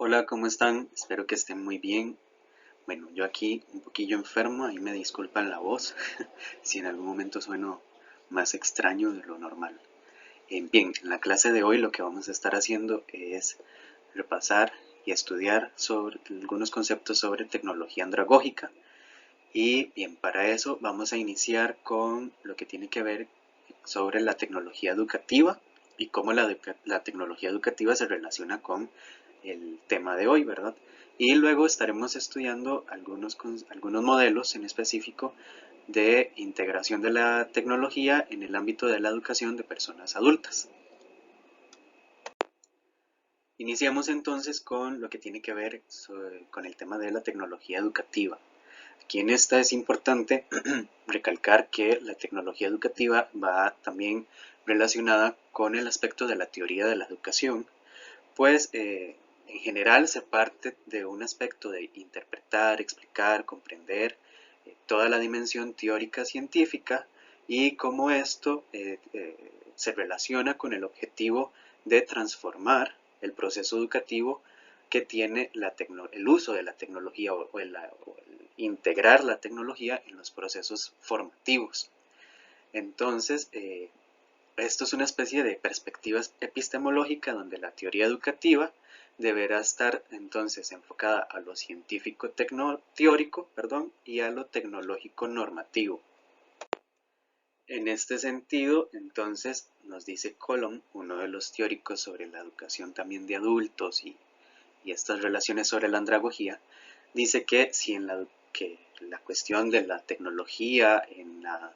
Hola, ¿cómo están? Espero que estén muy bien. Bueno, yo aquí un poquillo enfermo, ahí me disculpan la voz, si en algún momento sueno más extraño de lo normal. Bien, en la clase de hoy lo que vamos a estar haciendo es repasar y estudiar sobre algunos conceptos sobre tecnología andragógica. Y bien, para eso vamos a iniciar con lo que tiene que ver sobre la tecnología educativa y cómo la tecnología educativa se relaciona con el tema de hoy, ¿verdad? Y luego estaremos estudiando algunos modelos en específico de integración de la tecnología en el ámbito de la educación de personas adultas. Iniciamos entonces con lo que tiene que ver con el tema de la tecnología educativa. Aquí en esta es importante recalcar que la tecnología educativa va también relacionada con el aspecto de la teoría de la educación, pues en general se parte de un aspecto de interpretar, explicar, comprender toda la dimensión teórica científica y cómo esto se relaciona con el objetivo de transformar el proceso educativo que tiene el uso de la tecnología o el integrar la tecnología en los procesos formativos. Entonces, esto es una especie de perspectiva epistemológica donde la teoría educativa deberá estar entonces enfocada a lo científico teórico, y a lo tecnológico normativo. En este sentido, entonces, nos dice Colom, uno de los teóricos sobre la educación también de adultos y estas relaciones sobre la andragogía, dice que si que la cuestión de la tecnología en la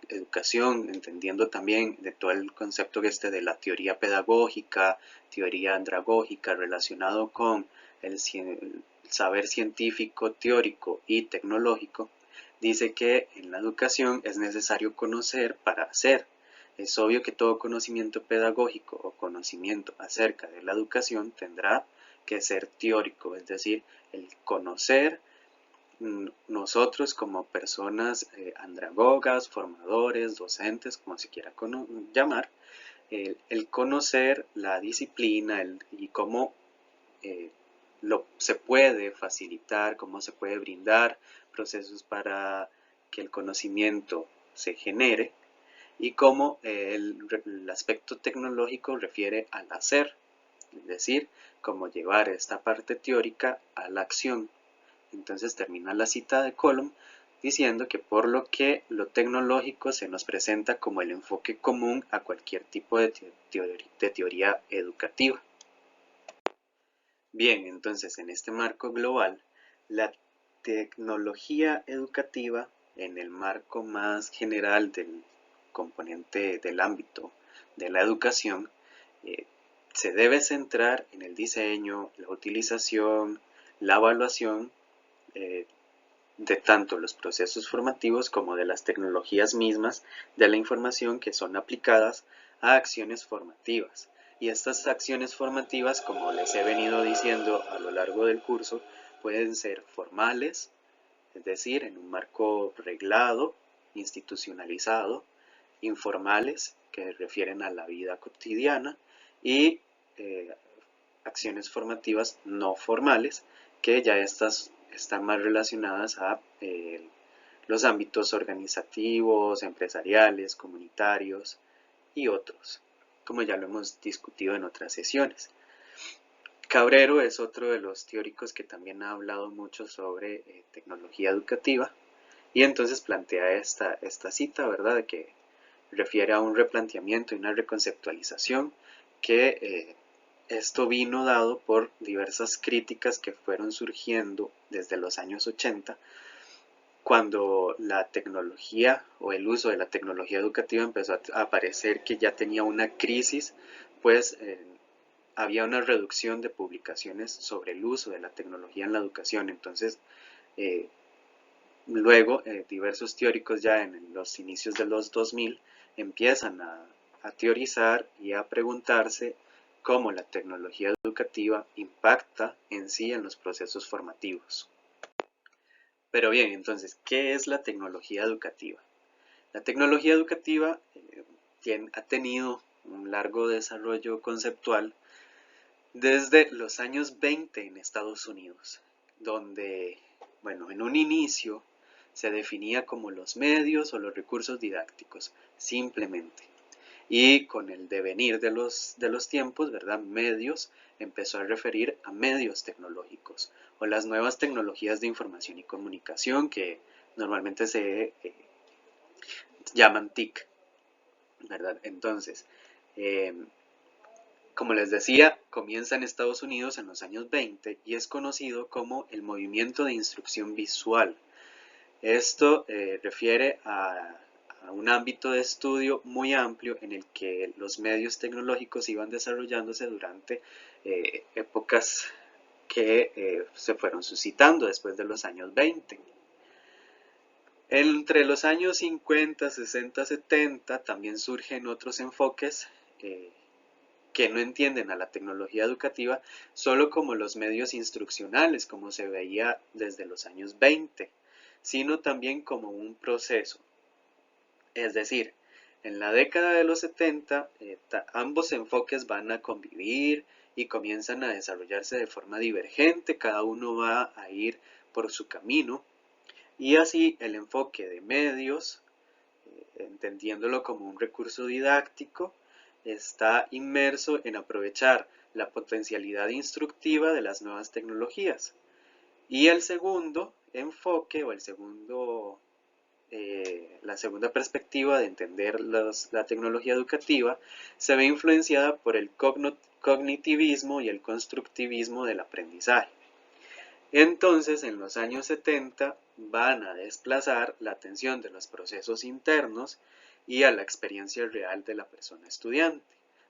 educación, entendiendo también de todo el concepto de la teoría pedagógica, teoría andragógica relacionado con el saber científico, teórico y tecnológico, dice que en la educación es necesario conocer para hacer. Es obvio que todo conocimiento pedagógico o conocimiento acerca de la educación tendrá que ser teórico, es decir, el conocer nosotros como personas andragogas, formadores, docentes, como se quiera llamar, el conocer la disciplina y cómo eh, se puede facilitar, cómo se puede brindar procesos para que el conocimiento se genere y cómo el aspecto tecnológico refiere al hacer, es decir, cómo llevar esta parte teórica a la acción. Entonces termina la cita de Colom diciendo que por lo que lo tecnológico se nos presenta como el enfoque común a cualquier tipo de teoría educativa. Bien, entonces en este marco global, la tecnología educativa en el marco más general del componente del ámbito de la educación eh, se debe centrar en el diseño, la utilización, la evaluación eh, de tanto los procesos formativos como de las tecnologías mismas de la información que son aplicadas a acciones formativas. Y estas acciones formativas, como les he venido diciendo a lo largo del curso, pueden ser formales, es decir, en un marco reglado, institucionalizado, informales, que refieren a la vida cotidiana, y eh, acciones formativas no formales, que ya estas están más relacionadas a los ámbitos organizativos, empresariales, comunitarios y otros, como ya lo hemos discutido en otras sesiones. Cabrero es otro de los teóricos que también ha hablado mucho sobre tecnología educativa y entonces plantea esta cita, ¿verdad?, de que refiere a un replanteamiento y una reconceptualización que esto vino dado por diversas críticas que fueron surgiendo desde los años 80, cuando la tecnología o el uso de la tecnología educativa empezó a aparecer que ya tenía una crisis, pues había una reducción de publicaciones sobre el uso de la tecnología en la educación. Entonces, eh, luego diversos teóricos ya en los inicios de los 2000 empiezan a teorizar y a preguntarse cómo la tecnología educativa impacta en sí en los procesos formativos. Pero bien, entonces, ¿qué es la tecnología educativa? La tecnología educativa ha tenido un largo desarrollo conceptual desde los años 20 en Estados Unidos, donde, bueno, en un inicio se definía como los medios o los recursos didácticos, simplemente. Y con el devenir de los tiempos, ¿verdad? Medios empezó a referir a medios tecnológicos o las nuevas tecnologías de información y comunicación que normalmente se llaman TIC, ¿verdad? Entonces, eh, como les decía, comienza en Estados Unidos en los años 20 y es conocido como el movimiento de instrucción visual. Esto refiere a un ámbito de estudio muy amplio en el que los medios tecnológicos iban desarrollándose durante épocas que se fueron suscitando después de los años 20. Entre los años 50, 60, 70 también surgen otros enfoques eh, que no entienden a la tecnología educativa solo como los medios instruccionales, como se veía desde los años 20, sino también como un proceso. Es decir, en la década de los 70, ambos enfoques van a convivir y comienzan a desarrollarse de forma divergente, cada uno va a ir por su camino, y así el enfoque de medios, entendiéndolo como un recurso didáctico, está inmerso en aprovechar la potencialidad instructiva de las nuevas tecnologías. Y el segundo enfoque o la segunda perspectiva de entender la tecnología educativa se ve influenciada por el cognitivismo y el constructivismo del aprendizaje. Entonces, en los años 70 van a desplazar la atención de los procesos internos y a la experiencia real de la persona estudiante,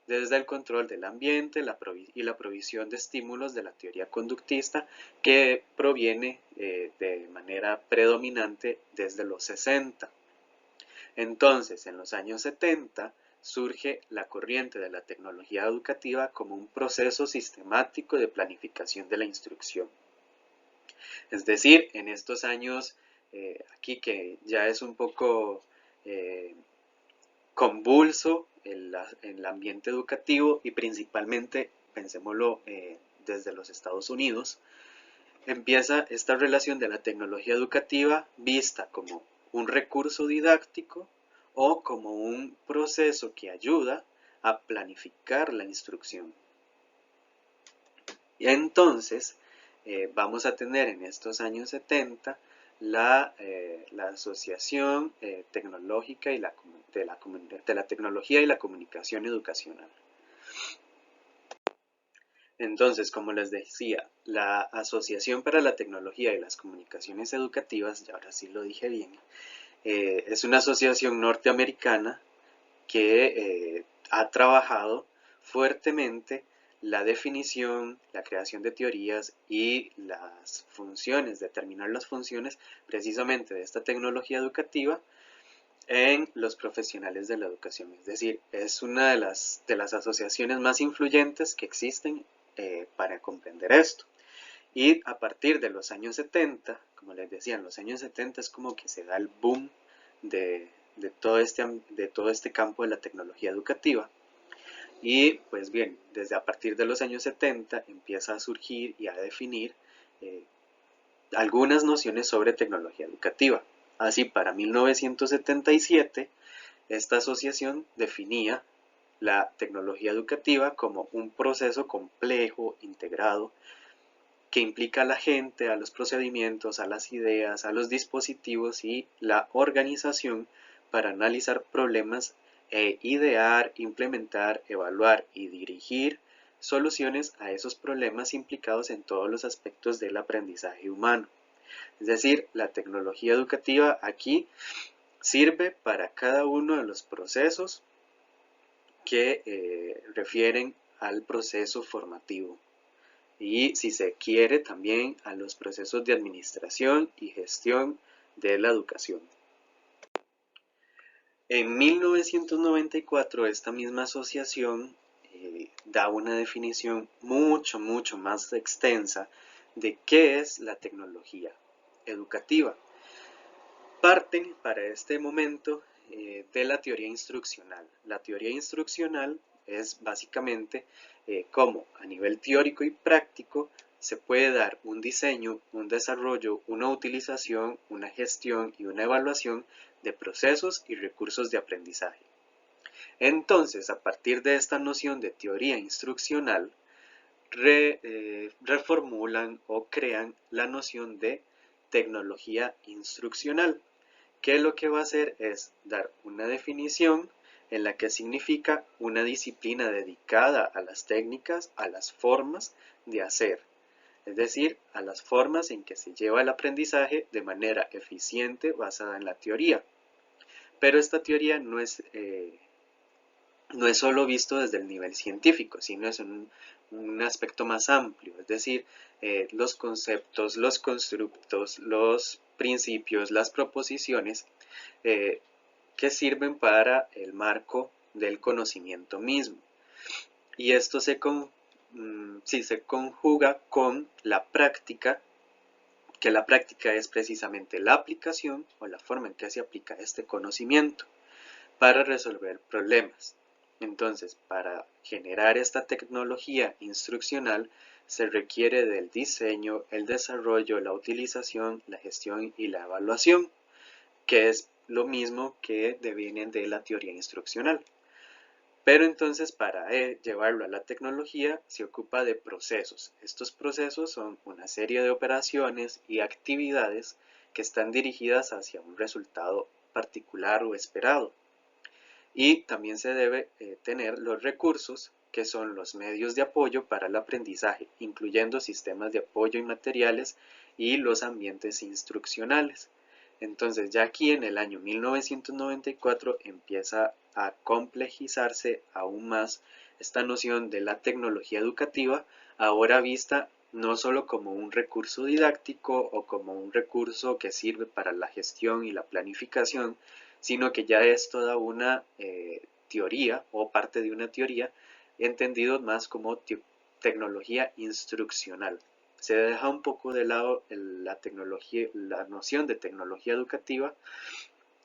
desde el control del ambiente y la provisión de estímulos de la teoría conductista que proviene de manera predominante desde los 60. Entonces, en los años 70 surge la corriente de la tecnología educativa como un proceso sistemático de planificación de la instrucción. Es decir, en estos años, aquí que ya es un poco eh, convulso el ambiente educativo y principalmente, pensémoslo desde los Estados Unidos, empieza esta relación de la tecnología educativa vista como un recurso didáctico o como un proceso que ayuda a planificar la instrucción. Y entonces vamos a tener en estos años 70 la asociación tecnológica y de la tecnología y la comunicación educacional. Entonces, como les decía, la Asociación para la Tecnología y las Comunicaciones Educativas, y ahora sí lo dije bien, es una asociación norteamericana que ha trabajado fuertemente la definición, la creación de teorías y las funciones, determinar las funciones precisamente de esta tecnología educativa en los profesionales de la educación. Es decir, es una de las asociaciones más influyentes que existen para comprender esto. Y a partir de los años 70, como les decía, en los años 70 es como que se da el boom de, de todo este campo de la tecnología educativa. Y pues bien, desde a partir de los años 70 empieza a surgir y a definir eh, algunas nociones sobre tecnología educativa. Así, para 1977, esta asociación definía la tecnología educativa como un proceso complejo, integrado, que implica a la gente, a los procedimientos, a las ideas, a los dispositivos y la organización para analizar problemas e idear, implementar, evaluar y dirigir soluciones a esos problemas implicados en todos los aspectos del aprendizaje humano. Es decir, la tecnología educativa aquí sirve para cada uno de los procesos que refieren al proceso formativo y, si se quiere, también a los procesos de administración y gestión de la educación. En 1994 esta misma asociación da una definición mucho más extensa de qué es la tecnología educativa. Parten para este momento de la teoría instruccional. La teoría instruccional es básicamente cómo a nivel teórico y práctico se puede dar un diseño, un desarrollo, una utilización, una gestión y una evaluación de procesos y recursos de aprendizaje. Entonces, a partir de esta noción de teoría instruccional, reformulan o crean la noción de tecnología instruccional, que lo que va a hacer es dar una definición en la que significa una disciplina dedicada a las técnicas, a las formas de hacer, es decir, a las formas en que se lleva el aprendizaje de manera eficiente basada en la teoría. Pero esta teoría no es solo visto desde el nivel científico, sino es un aspecto más amplio, es decir, los conceptos, los constructos, los principios, las proposiciones eh, que sirven para el marco del conocimiento mismo. Y esto se conjuga con la práctica, que la práctica es precisamente la aplicación o la forma en que se aplica este conocimiento para resolver problemas. Entonces, para generar esta tecnología instruccional se requiere del diseño, el desarrollo, la utilización, la gestión y la evaluación, que es lo mismo que devienen de la teoría instruccional. Pero entonces para llevarlo a la tecnología se ocupa de procesos. Estos procesos son una serie de operaciones y actividades que están dirigidas hacia un resultado particular o esperado. Y también se debe tener los recursos, que son los medios de apoyo para el aprendizaje, incluyendo sistemas de apoyo y materiales y los ambientes instruccionales. Entonces ya aquí en el año 1994 empieza a complejizarse aún más esta noción de la tecnología educativa, ahora vista no solo como un recurso didáctico o como un recurso que sirve para la gestión y la planificación, sino que ya es toda una teoría o parte de una teoría entendido más como tecnología instruccional. Se deja un poco de lado la tecnología, la noción de tecnología educativa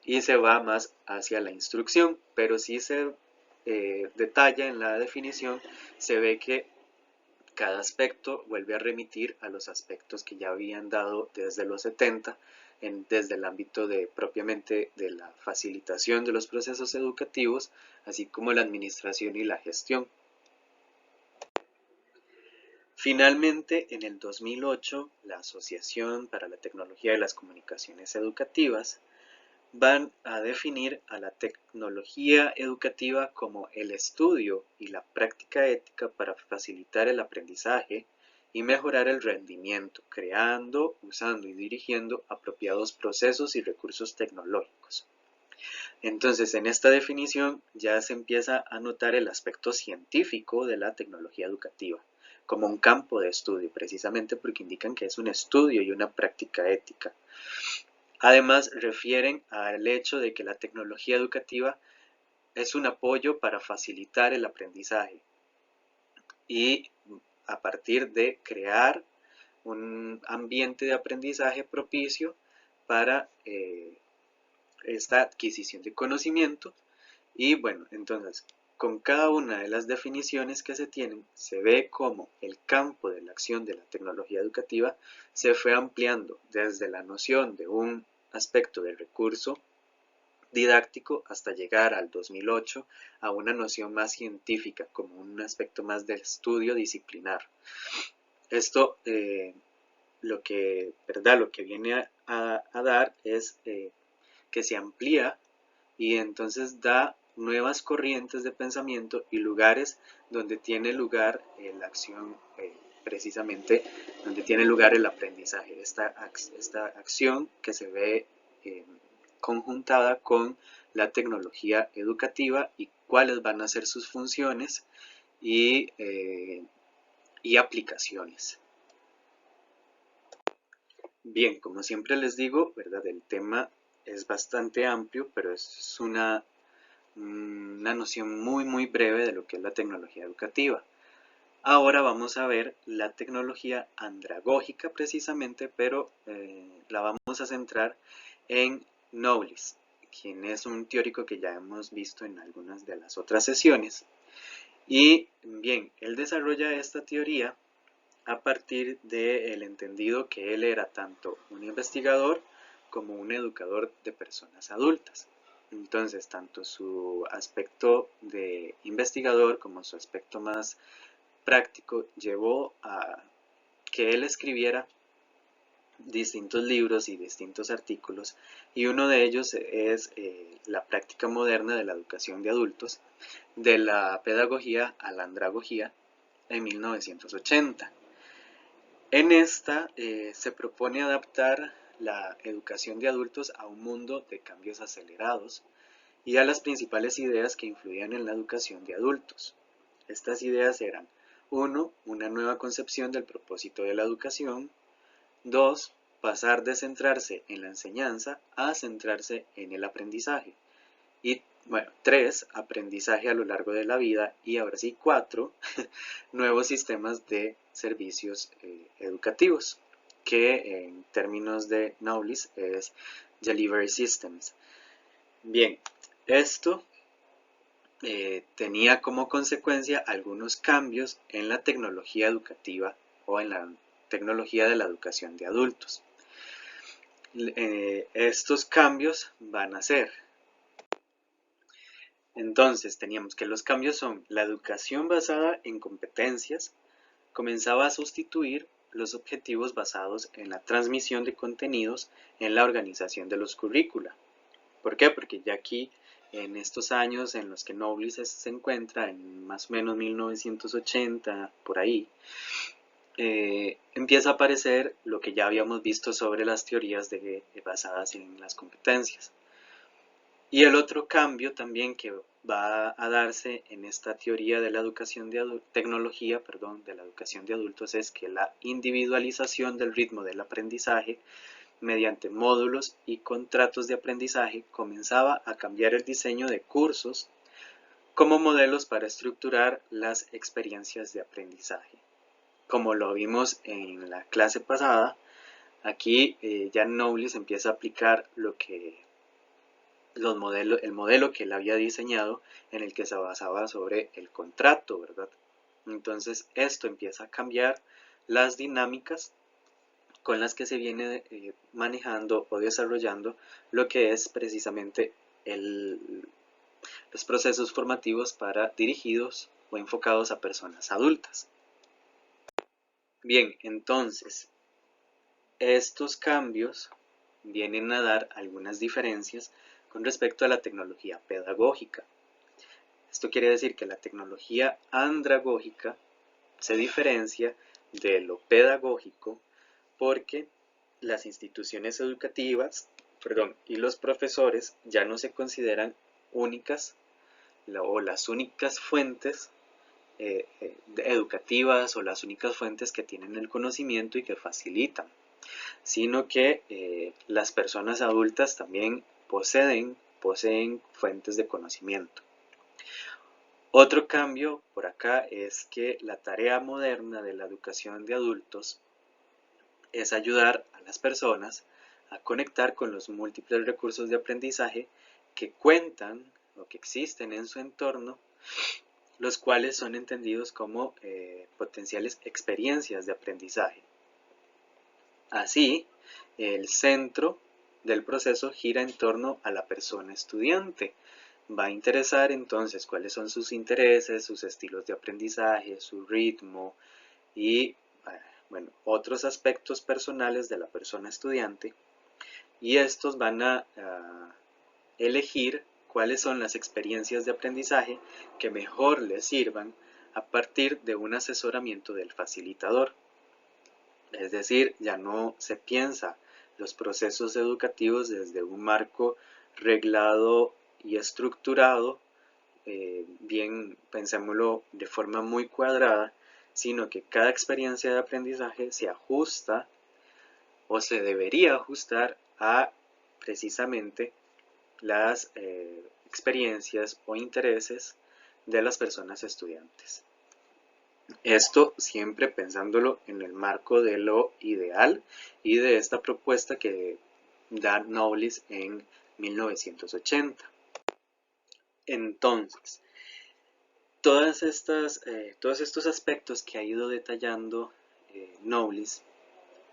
y se va más hacia la instrucción, pero si se detalla en la definición, se ve que cada aspecto vuelve a remitir a los aspectos que ya habían dado desde los 70, desde el ámbito de propiamente de la facilitación de los procesos educativos, así como la administración y la gestión. Finalmente, en el 2008, la Asociación para la Tecnología de las Comunicaciones Educativas van a definir a la tecnología educativa como el estudio y la práctica ética para facilitar el aprendizaje y mejorar el rendimiento, creando, usando y dirigiendo apropiados procesos y recursos tecnológicos. Entonces, en esta definición ya se empieza a notar el aspecto científico de la tecnología educativa, como un campo de estudio, precisamente porque indican que es un estudio y una práctica ética. Además, refieren al hecho de que la tecnología educativa es un apoyo para facilitar el aprendizaje y a partir de crear un ambiente de aprendizaje propicio para esta adquisición de conocimiento. Y bueno, entonces, con cada una de las definiciones que se tienen, se ve cómo el campo de la acción de la tecnología educativa se fue ampliando desde la noción de un aspecto del recurso didáctico hasta llegar al 2008 a una noción más científica, como un aspecto más del estudio disciplinar. Esto lo que viene a dar es que se amplía y entonces da nuevas corrientes de pensamiento y lugares donde tiene lugar la acción, precisamente donde tiene lugar el aprendizaje, esta acción que se ve conjuntada con la tecnología educativa y cuáles van a ser sus funciones y aplicaciones. Bien, como siempre les digo, ¿verdad? El tema es bastante amplio, pero es una noción muy breve de lo que es la tecnología educativa. Ahora vamos a ver la tecnología andragógica precisamente, pero la vamos a centrar en Knowles, quien es un teórico que ya hemos visto en algunas de las otras sesiones. Y bien, él desarrolla esta teoría a partir del entendido que él era tanto un investigador como un educador de personas adultas. Entonces, tanto su aspecto de investigador como su aspecto más práctico llevó a que él escribiera distintos libros y distintos artículos, y uno de ellos es la práctica moderna de la educación de adultos, de la pedagogía a la andragogía, en 1980. En esta se propone adaptar la educación de adultos a un mundo de cambios acelerados y a las principales ideas que influían en la educación de adultos. Estas ideas eran: 1. Una nueva concepción del propósito de la educación. 2. Pasar de centrarse en la enseñanza a centrarse en el aprendizaje. Y bueno, 3. Aprendizaje a lo largo de la vida. Y ahora sí, 4. Nuevos sistemas de servicios educativos, que en términos de Knowles es Delivery Systems. Bien, esto tenía como consecuencia algunos cambios en la tecnología educativa o en la tecnología de la educación de adultos. Estos cambios van a ser: entonces teníamos que los cambios son: la educación basada en competencias comenzaba a sustituir los objetivos basados en la transmisión de contenidos en la organización de los currícula. ¿Por qué? Porque ya aquí, en estos años en los que Knowles se encuentra, en más o menos 1980, por ahí, empieza a aparecer lo que ya habíamos visto sobre las teorías basadas en las competencias. Y el otro cambio también que va a darse en esta teoría de la educación de tecnología, de la educación de adultos, es que la individualización del ritmo del aprendizaje mediante módulos y contratos de aprendizaje comenzaba a cambiar el diseño de cursos como modelos para estructurar las experiencias de aprendizaje. Como lo vimos en la clase pasada, aquí ya Knowles empieza a aplicar el modelo que él había diseñado, en el que se basaba sobre el contrato, ¿verdad? Entonces esto empieza a cambiar las dinámicas con las que se viene manejando o desarrollando lo que es precisamente los procesos formativos dirigidos o enfocados a personas adultas. Bien, entonces, estos cambios vienen a dar algunas diferencias con respecto a la tecnología pedagógica. Esto quiere decir que la tecnología andragógica se diferencia de lo pedagógico porque las instituciones educativas, y los profesores ya no se consideran únicas o las únicas fuentes educativas o las únicas fuentes que tienen el conocimiento y que facilitan, sino que las personas adultas también poseen fuentes de conocimiento. Otro cambio por acá es que la tarea moderna de la educación de adultos es ayudar a las personas a conectar con los múltiples recursos de aprendizaje que cuentan o que existen en su entorno, los cuales son entendidos como potenciales experiencias de aprendizaje. Así, el centro del proceso gira en torno a la persona estudiante. Va a interesar entonces cuáles son sus intereses, sus estilos de aprendizaje, su ritmo y otros aspectos personales de la persona estudiante, y estos van a elegir cuáles son las experiencias de aprendizaje que mejor les sirvan a partir de un asesoramiento del facilitador. Es decir, ya no se piensa los procesos educativos desde un marco reglado y estructurado, bien pensémoslo de forma muy cuadrada, sino que cada experiencia de aprendizaje se ajusta o se debería ajustar a precisamente las experiencias o intereses de las personas estudiantes. Esto siempre pensándolo en el marco de lo ideal y de esta propuesta que da Knowles en 1980. Entonces, todos estos aspectos que ha ido detallando Knowles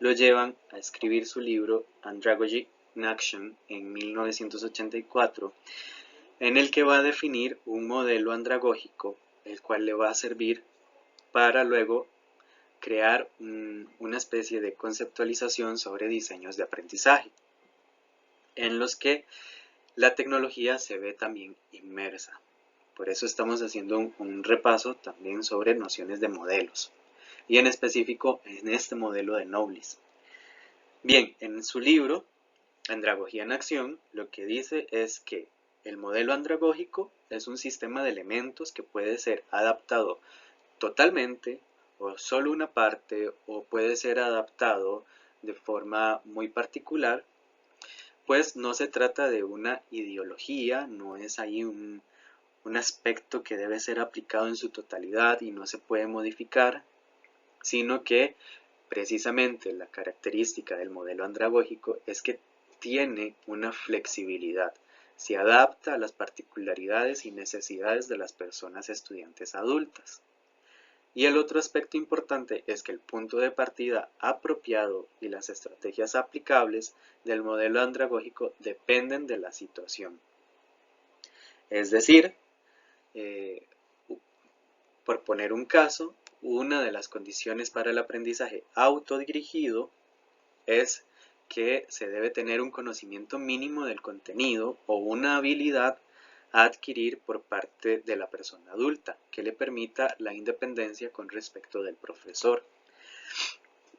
lo llevan a escribir su libro Andragogy in Action en 1984, en el que va a definir un modelo andragógico, el cual le va a servir para luego crear una especie de conceptualización sobre diseños de aprendizaje, en los que la tecnología se ve también inmersa. Por eso estamos haciendo un repaso también sobre nociones de modelos, y en específico en este modelo de Knowles. Bien, en su libro, Andragogía en Acción, lo que dice es que el modelo andragógico es un sistema de elementos que puede ser adaptado totalmente o solo una parte, o puede ser adaptado de forma muy particular, pues no se trata de una ideología, no es ahí un aspecto que debe ser aplicado en su totalidad y no se puede modificar, sino que precisamente la característica del modelo andragógico es que tiene una flexibilidad, se adapta a las particularidades y necesidades de las personas estudiantes adultas. Y el otro aspecto importante es que el punto de partida apropiado y las estrategias aplicables del modelo andragógico dependen de la situación. Es decir, por poner un caso, una de las condiciones para el aprendizaje autodirigido es que se debe tener un conocimiento mínimo del contenido o una habilidad a adquirir por parte de la persona adulta que le permita la independencia con respecto del profesor.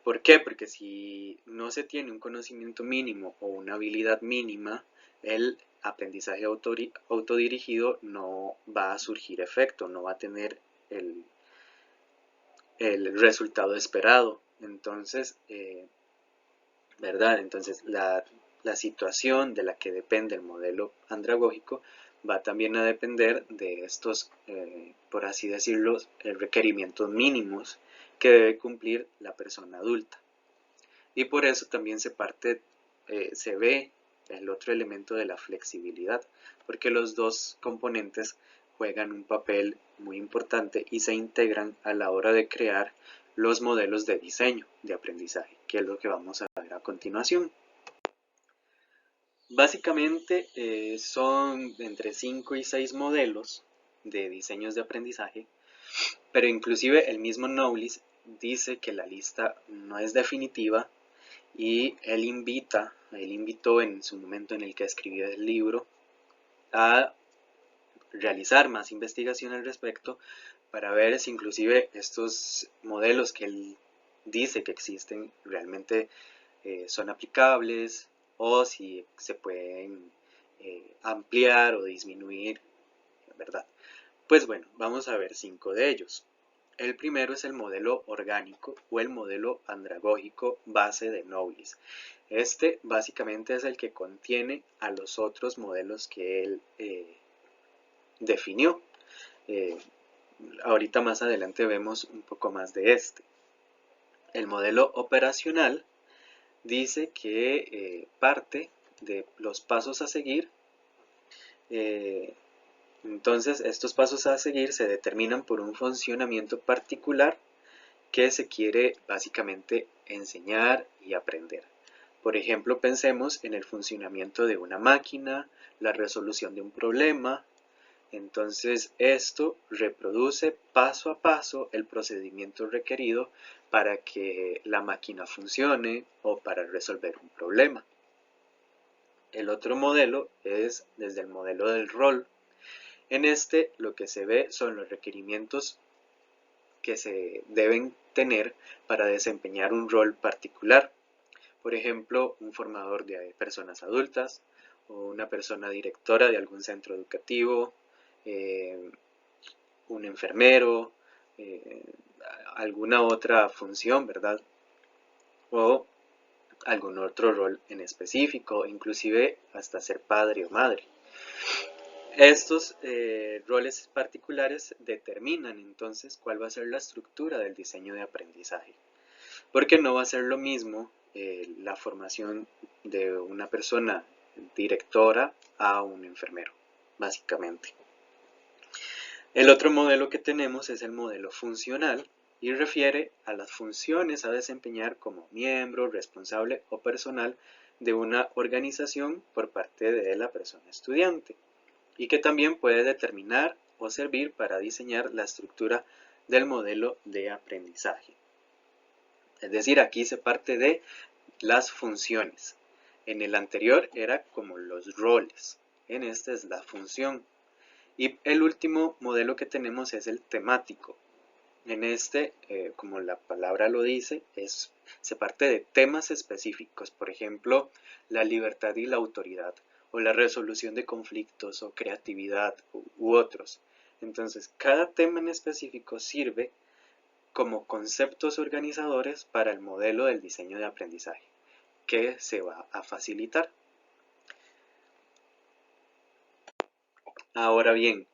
¿Por qué? Porque si no se tiene un conocimiento mínimo o una habilidad mínima, el aprendizaje autodirigido no va a surgir efecto, no va a tener el resultado esperado. Entonces, ¿verdad? Entonces, la situación de la que depende el modelo andragógico va también a depender de estos, por así decirlo, requerimientos mínimos que debe cumplir la persona adulta. Y por eso también se ve el otro elemento de la flexibilidad, porque los dos componentes juegan un papel muy importante y se integran a la hora de crear los modelos de diseño de aprendizaje, que es lo que vamos a ver a continuación. Básicamente son entre 5 y 6 modelos de diseños de aprendizaje, pero inclusive el mismo Knowles dice que la lista no es definitiva y él invitó en su momento en el que escribió el libro a realizar más investigación al respecto para ver si inclusive estos modelos que él dice que existen realmente son aplicables o si se pueden ampliar o disminuir, ¿verdad? Pues bueno, vamos a ver 5 de ellos. El primero es el modelo orgánico o el modelo andragógico base de Knowles. Este básicamente es el que contiene a los otros modelos que él definió. Ahorita más adelante vemos un poco más de este. El modelo operacional dice que parte de los pasos a seguir. Entonces, estos pasos a seguir se determinan por un funcionamiento particular que se quiere básicamente enseñar y aprender. Por ejemplo, pensemos en el funcionamiento de una máquina, la resolución de un problema. Entonces, esto reproduce paso a paso el procedimiento requerido para que la máquina funcione o para resolver un problema. El otro modelo es desde el modelo del rol. En este lo que se ve son los requerimientos que se deben tener para desempeñar un rol particular. Por ejemplo, un formador de personas adultas o una persona directora de algún centro educativo, un enfermero, alguna otra función, ¿verdad? O algún otro rol en específico, inclusive hasta ser padre o madre. Estos roles particulares determinan entonces cuál va a ser la estructura del diseño de aprendizaje, porque no va a ser lo mismo la formación de una persona directora a un enfermero, básicamente. El otro modelo que tenemos es el modelo funcional y refiere a las funciones a desempeñar como miembro, responsable o personal de una organización por parte de la persona estudiante y que también puede determinar o servir para diseñar la estructura del modelo de aprendizaje. Es decir, aquí se parte de las funciones. En el anterior era como los roles, en este es la función. Y el último modelo que tenemos es el temático. En este, como la palabra lo dice, se parte de temas específicos, por ejemplo, la libertad y la autoridad, o la resolución de conflictos, o creatividad, u otros. Entonces, cada tema en específico sirve como conceptos organizadores para el modelo del diseño de aprendizaje, que se va a facilitar. Ahora bien,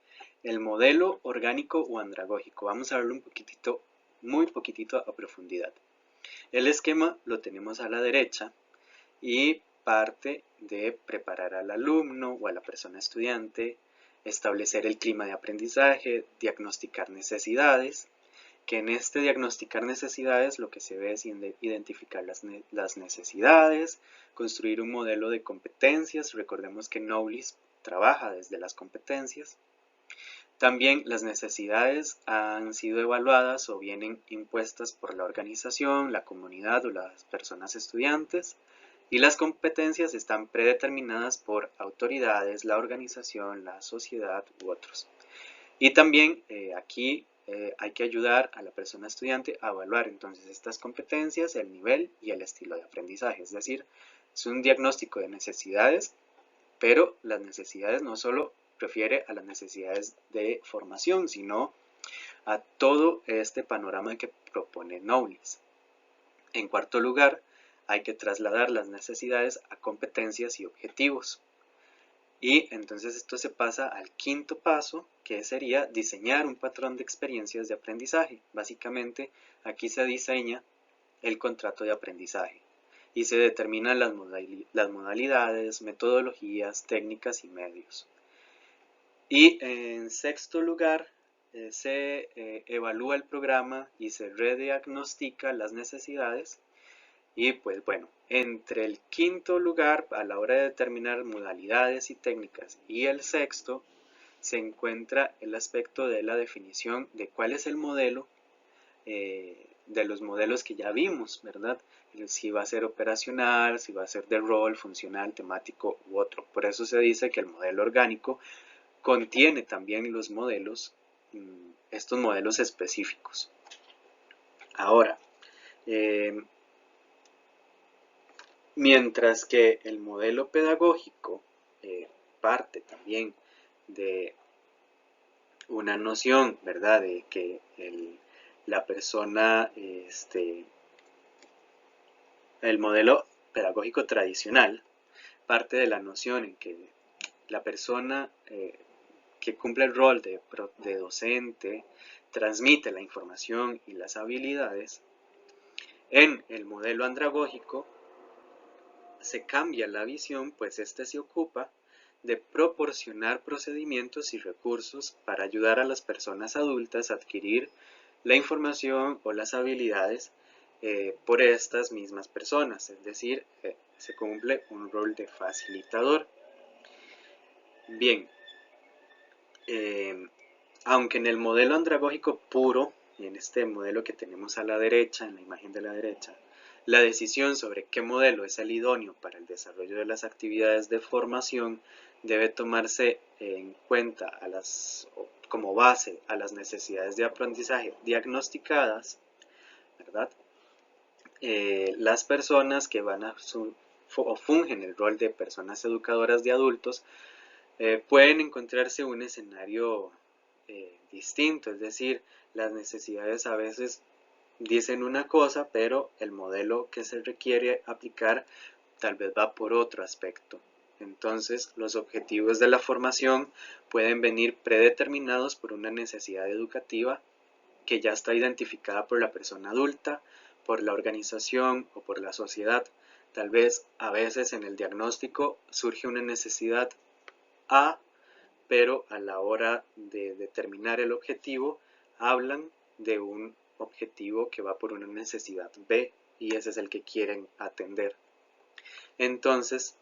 el modelo orgánico o andragógico. Vamos a verlo un poquitito, muy poquitito a profundidad. El esquema lo tenemos a la derecha y parte de preparar al alumno o a la persona estudiante, establecer el clima de aprendizaje, diagnosticar necesidades, que en este diagnosticar necesidades lo que se ve es identificar las necesidades, construir un modelo de competencias. Recordemos que Knowles trabaja desde las competencias. También las necesidades han sido evaluadas o vienen impuestas por la organización, la comunidad o las personas estudiantes, y las competencias están predeterminadas por autoridades, la organización, la sociedad u otros. Y también aquí hay que ayudar a la persona estudiante a evaluar entonces estas competencias, el nivel y el estilo de aprendizaje. Es decir, es un diagnóstico de necesidades, pero las necesidades no solo refiere a las necesidades de formación, sino a todo este panorama que propone Knowles. En cuarto lugar, hay que trasladar las necesidades a competencias y objetivos. Y entonces esto se pasa al quinto paso, que sería diseñar un patrón de experiencias de aprendizaje. Básicamente, aquí se diseña el contrato de aprendizaje y se determinan las modalidades, metodologías, técnicas y medios. Y en sexto lugar, se evalúa el programa y se rediagnostica las necesidades. Y pues bueno, entre el quinto lugar, a la hora de determinar modalidades y técnicas, y el sexto, se encuentra el aspecto de la definición de cuál es el modelo, de los modelos que ya vimos, ¿verdad? Si va a ser operacional, si va a ser de rol, funcional, temático u otro. Por eso se dice que el modelo orgánico contiene también los modelos, estos modelos específicos. Ahora, mientras que el modelo pedagógico parte también de una noción, ¿verdad? De que la persona, el modelo pedagógico tradicional parte de la noción en que la persona que cumple el rol de docente transmite la información y las habilidades. En el modelo andragógico se cambia la visión, pues este se ocupa de proporcionar procedimientos y recursos para ayudar a las personas adultas a adquirir la información o las habilidades por estas mismas personas, es decir, se cumple un rol de facilitador. Bien, aunque en el modelo andragógico puro, y en este modelo que tenemos a la derecha, en la imagen de la derecha, la decisión sobre qué modelo es el idóneo para el desarrollo de las actividades de formación debe tomarse en cuenta como base a las necesidades de aprendizaje diagnosticadas, ¿verdad? Las personas que van a o fungen el rol de personas educadoras de adultos pueden encontrarse un escenario distinto, es decir, las necesidades a veces dicen una cosa, pero el modelo que se requiere aplicar tal vez va por otro aspecto. Entonces, los objetivos de la formación pueden venir predeterminados por una necesidad educativa que ya está identificada por la persona adulta, por la organización o por la sociedad. Tal vez a veces en el diagnóstico surge una necesidad A, pero a la hora de determinar el objetivo hablan de un objetivo que va por una necesidad B y ese es el que quieren atender. Entonces,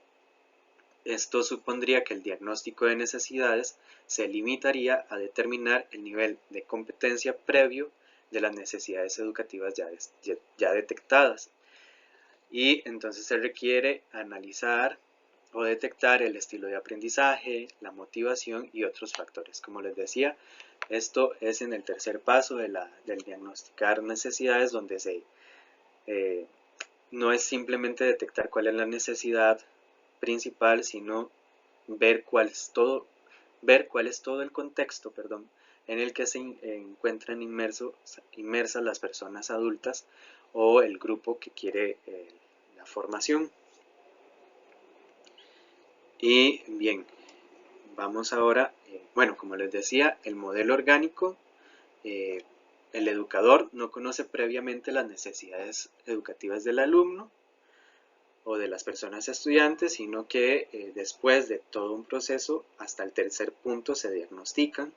esto supondría que el diagnóstico de necesidades se limitaría a determinar el nivel de competencia previo de las necesidades educativas ya detectadas. Y entonces se requiere analizar o detectar el estilo de aprendizaje, la motivación y otros factores. Como les decía, esto es en el tercer paso del diagnosticar necesidades, donde no es simplemente detectar cuál es la necesidad principal, sino ver cuál es todo el contexto, en el que se encuentran inmersas las personas adultas o el grupo que quiere la formación. Y bien, vamos ahora, bueno, como les decía, el modelo orgánico, el educador no conoce previamente las necesidades educativas del alumno o de las personas estudiantes, sino que después de todo un proceso, hasta el tercer punto, se diagnostican.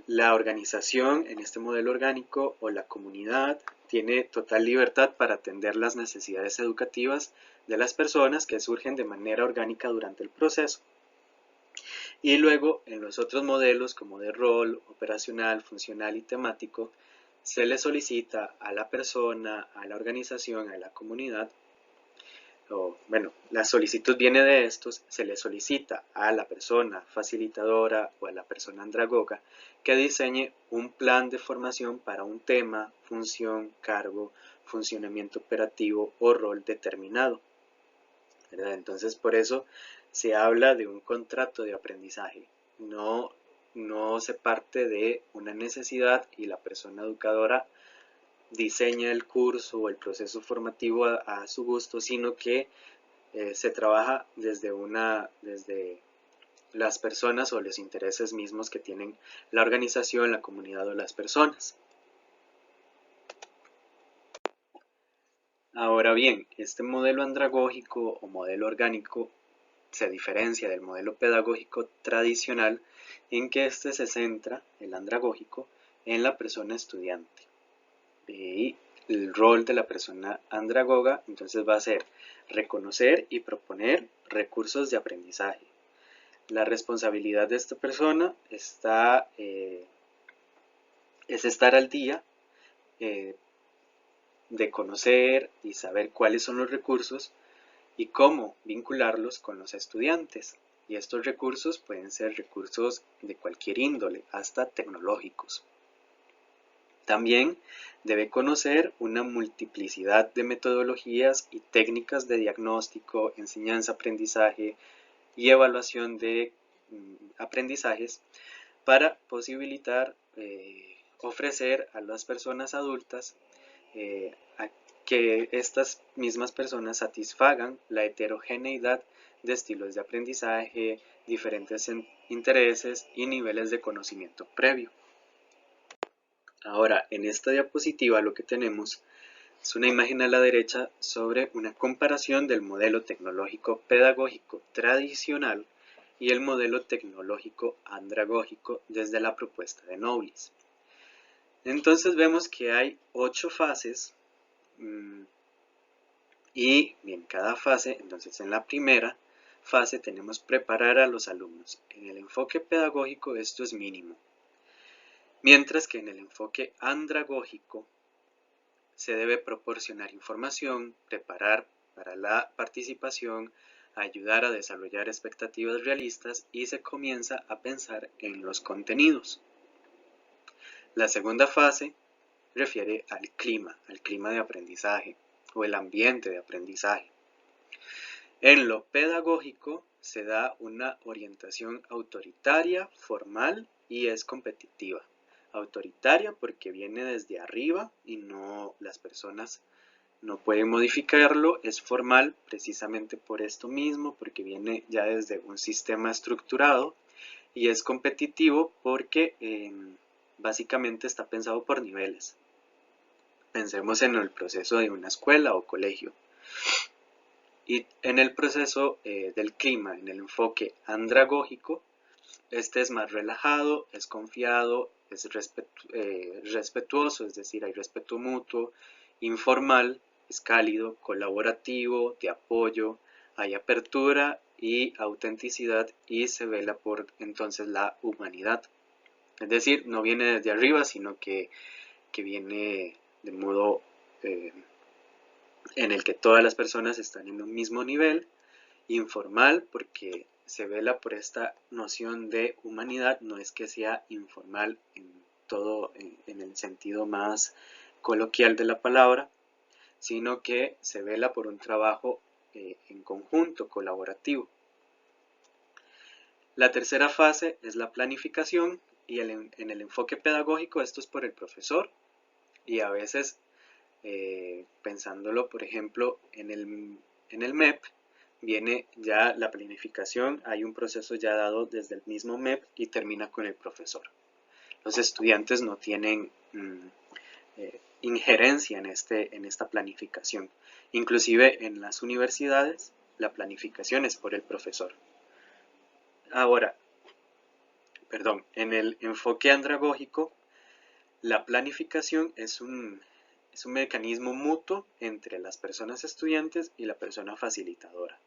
La organización en este modelo orgánico o la comunidad tiene total libertad para atender las necesidades educativas de las personas que surgen de manera orgánica durante el proceso. Y luego en los otros modelos como de rol, operacional, funcional y temático, se le solicita a la persona, a la organización, a la comunidad, la solicitud viene de estos, se le solicita a la persona facilitadora o a la persona andragoga que diseñe un plan de formación para un tema, función, cargo, funcionamiento operativo o rol determinado, ¿verdad? Entonces por eso se habla de un contrato de aprendizaje, no se parte de una necesidad y la persona educadora diseña el curso o el proceso formativo a su gusto, sino que se trabaja desde las personas o los intereses mismos que tienen la organización, la comunidad o las personas. Ahora bien, este modelo andragógico o modelo orgánico se diferencia del modelo pedagógico tradicional en que este se centra, el andragógico, en la persona estudiante. Y el rol de la persona andragoga entonces va a ser reconocer y proponer recursos de aprendizaje. La responsabilidad de esta persona es estar al día de conocer y saber cuáles son los recursos y cómo vincularlos con los estudiantes. Y estos recursos pueden ser recursos de cualquier índole, hasta tecnológicos. También debe conocer una multiplicidad de metodologías y técnicas de diagnóstico, enseñanza, aprendizaje y evaluación de aprendizajes para posibilitar ofrecer a las personas adultas a que estas mismas personas satisfagan la heterogeneidad de estilos de aprendizaje, diferentes intereses y niveles de conocimiento previo. Ahora, en esta diapositiva lo que tenemos es una imagen a la derecha sobre una comparación del modelo tecnológico pedagógico tradicional y el modelo tecnológico andragógico desde la propuesta de Knowles. Entonces vemos que hay 8 fases y bien, cada fase, entonces en la primera fase tenemos preparar a los alumnos. En el enfoque pedagógico esto es mínimo, mientras que en el enfoque andragógico se debe proporcionar información, preparar para la participación, ayudar a desarrollar expectativas realistas y se comienza a pensar en los contenidos. La segunda fase refiere al clima de aprendizaje o el ambiente de aprendizaje. En lo pedagógico se da una orientación autoritaria, formal y es competitiva. Autoritaria porque viene desde arriba y las personas no pueden modificarlo. Es formal precisamente por esto mismo, porque viene ya desde un sistema estructurado, y es competitivo porque básicamente está pensado por niveles. Pensemos en el proceso de una escuela o colegio. Y en el proceso del clima, en el enfoque andragógico, Este es más relajado, es confiado, es respetuoso, es decir, hay respeto mutuo, informal, es cálido, colaborativo, de apoyo, hay apertura y autenticidad y se vela por entonces la humanidad. Es decir, no viene desde arriba, sino que viene de modo en el que todas las personas están en un mismo nivel, informal porque se vela por esta noción de humanidad, no es que sea informal en todo, en el sentido más coloquial de la palabra, sino que se vela por un trabajo en conjunto, colaborativo. La tercera fase es la planificación y en el enfoque pedagógico esto es por el profesor y a veces pensándolo por ejemplo en el MEP viene ya la planificación, hay un proceso ya dado desde el mismo MEP y termina con el profesor. Los estudiantes no tienen injerencia en esta planificación. Inclusive en las universidades la planificación es por el profesor. Ahora, en el enfoque andragógico la planificación es un mecanismo mutuo entre las personas estudiantes y la persona facilitadora.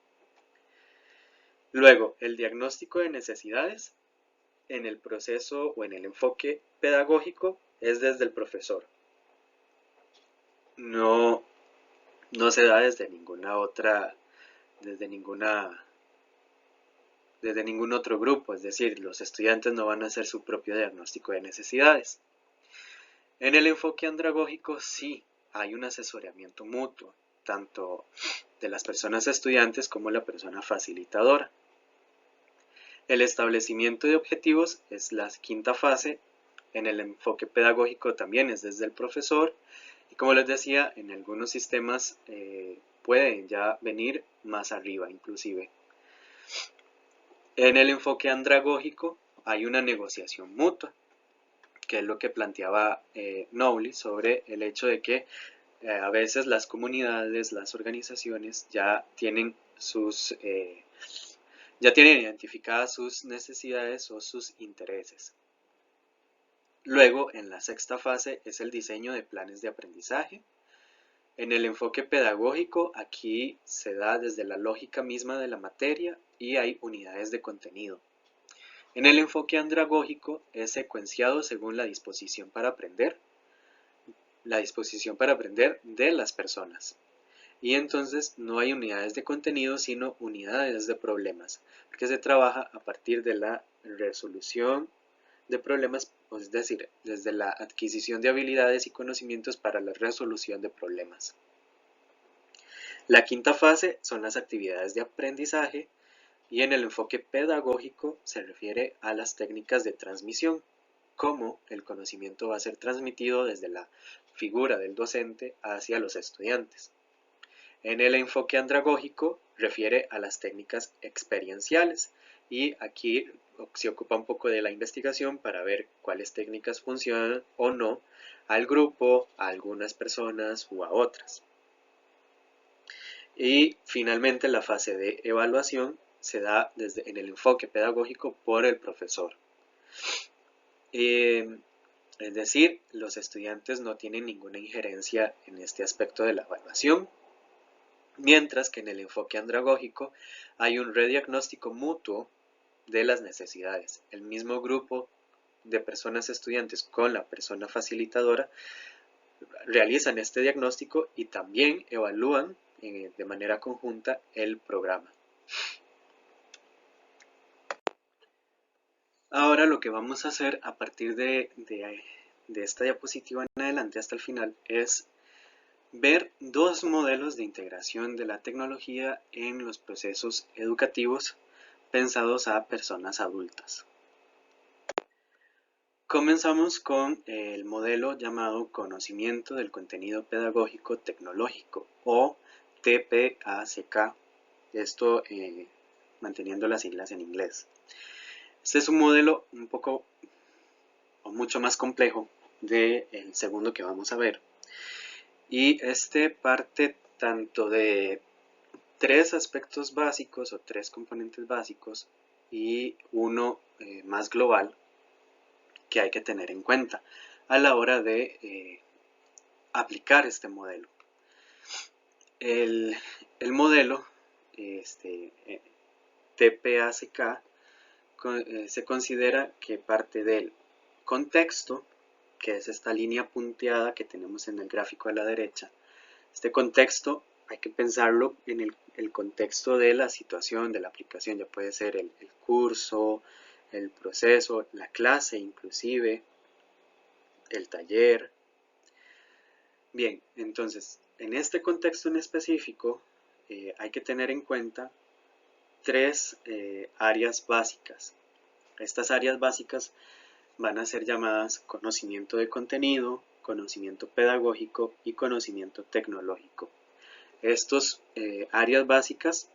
Luego, el diagnóstico de necesidades en el proceso o en el enfoque pedagógico es desde el profesor. No se da desde ninguna otra, desde ningún otro grupo, es decir, los estudiantes no van a hacer su propio diagnóstico de necesidades. En el enfoque andragógico sí hay un asesoramiento mutuo, tanto de las personas estudiantes como la persona facilitadora. El establecimiento de objetivos es la quinta fase. En el enfoque pedagógico también es desde el profesor y como les decía, en algunos sistemas pueden ya venir más arriba inclusive. En el enfoque andragógico hay una negociación mutua, que es lo que planteaba Knowles sobre el hecho de que a veces las comunidades, las organizaciones ya tienen identificadas sus necesidades o sus intereses. Luego, en la sexta fase es el diseño de planes de aprendizaje. En el enfoque pedagógico, aquí se da desde la lógica misma de la materia y hay unidades de contenido. En el enfoque andragógico es secuenciado según la disposición para aprender de las personas. Y entonces no hay unidades de contenido, sino unidades de problemas, porque se trabaja a partir de la resolución de problemas, es decir, desde la adquisición de habilidades y conocimientos para la resolución de problemas. La quinta fase son las actividades de aprendizaje y en el enfoque pedagógico se refiere a las técnicas de transmisión, cómo el conocimiento va a ser transmitido desde la figura del docente hacia los estudiantes. En el enfoque andragógico refiere a las técnicas experienciales y aquí se ocupa un poco de la investigación para ver cuáles técnicas funcionan o no al grupo, a algunas personas u a otras. Y finalmente la fase de evaluación se da en el enfoque pedagógico por el profesor. Es decir, los estudiantes no tienen ninguna injerencia en este aspecto de la evaluación, mientras que en el enfoque andragógico hay un rediagnóstico mutuo de las necesidades. El mismo grupo de personas estudiantes con la persona facilitadora realizan este diagnóstico y también evalúan de manera conjunta el programa. Ahora lo que vamos a hacer a partir de esta diapositiva en adelante hasta el final es ver dos modelos de integración de la tecnología en los procesos educativos pensados a personas adultas. Comenzamos con el modelo llamado Conocimiento del Contenido Pedagógico Tecnológico o TPACK, esto manteniendo las siglas en inglés. Este es un modelo un poco o mucho más complejo del segundo que vamos a ver. Y este parte tanto de tres aspectos básicos o tres componentes básicos y uno más global que hay que tener en cuenta a la hora de aplicar este modelo. El modelo TPACK se considera que parte del contexto, que es esta línea punteada que tenemos en el gráfico a la derecha. Este contexto hay que pensarlo en el contexto de la situación, de la aplicación, ya puede ser el curso, el proceso, la clase inclusive, el taller. Bien, entonces, en este contexto en específico hay que tener en cuenta tres áreas básicas. Estas áreas básicas van a ser llamadas conocimiento de contenido, conocimiento pedagógico y conocimiento tecnológico. Estas áreas básicas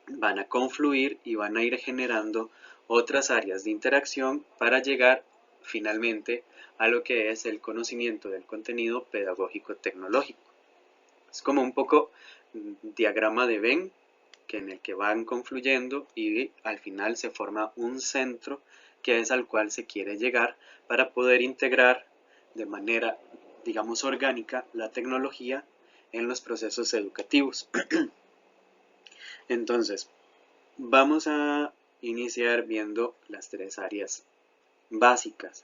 van a confluir y van a ir generando otras áreas de interacción para llegar finalmente a lo que es el conocimiento del contenido pedagógico tecnológico. Es como un poco diagrama de Venn, en el que van confluyendo y al final se forma un centro que es al cual se quiere llegar para poder integrar de manera, digamos, orgánica la tecnología en los procesos educativos. Entonces, vamos a iniciar viendo las tres áreas básicas.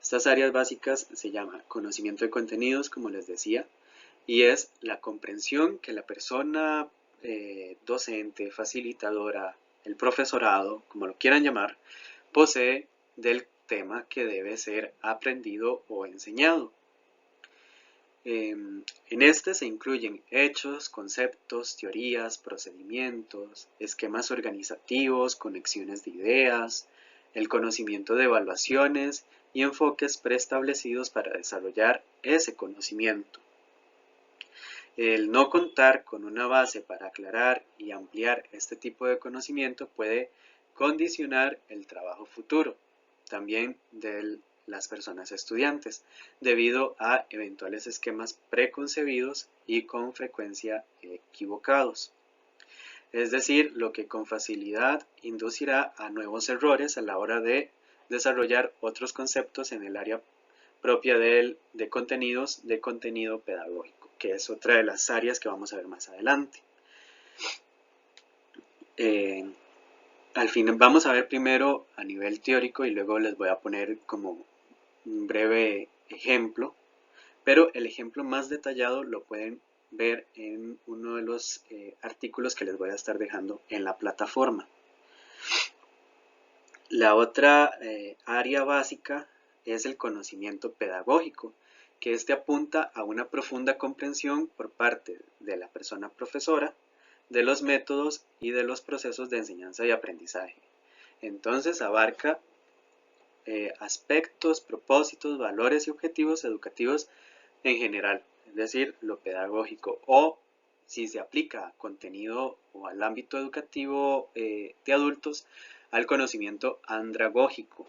Estas áreas básicas se llaman conocimiento de contenidos, como les decía, y es la comprensión que la persona docente, facilitadora, el profesorado, como lo quieran llamar, posee del tema que debe ser aprendido o enseñado. En este se incluyen hechos, conceptos, teorías, procedimientos, esquemas organizativos, conexiones de ideas, el conocimiento de evaluaciones y enfoques preestablecidos para desarrollar ese conocimiento. El no contar con una base para aclarar y ampliar este tipo de conocimiento puede condicionar el trabajo futuro, también de las personas estudiantes, debido a eventuales esquemas preconcebidos y con frecuencia equivocados. Es decir, lo que con facilidad inducirá a nuevos errores a la hora de desarrollar otros conceptos en el área propia de contenidos de contenido pedagógico, que es otra de las áreas que vamos a ver más adelante. Al fin vamos a ver primero a nivel teórico y luego les voy a poner como un breve ejemplo, pero el ejemplo más detallado lo pueden ver en uno de los artículos que les voy a estar dejando en la plataforma. La otra área básica es el conocimiento pedagógico, que este apunta a una profunda comprensión por parte de la persona profesora de los métodos y de los procesos de enseñanza y aprendizaje. Entonces abarca aspectos, propósitos, valores y objetivos educativos en general, es decir, lo pedagógico, o si se aplica a contenido o al ámbito educativo de adultos, al conocimiento andragógico.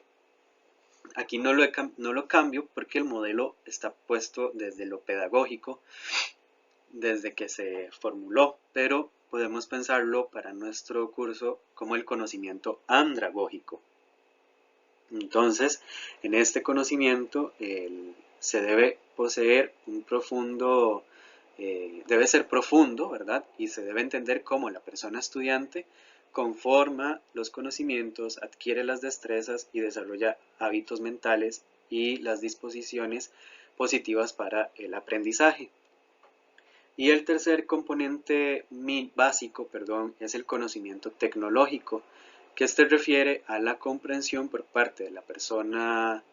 Aquí no lo cambio porque el modelo está puesto desde lo pedagógico, desde que se formuló, pero podemos pensarlo para nuestro curso como el conocimiento andragógico. Entonces, en este conocimiento se debe poseer un profundo, debe ser profundo, ¿verdad? Y se debe entender cómo la persona estudiante conforma los conocimientos, adquiere las destrezas y desarrolla hábitos mentales y las disposiciones positivas para el aprendizaje. Y el tercer componente básico, es el conocimiento tecnológico, que este refiere a la comprensión por parte de la persona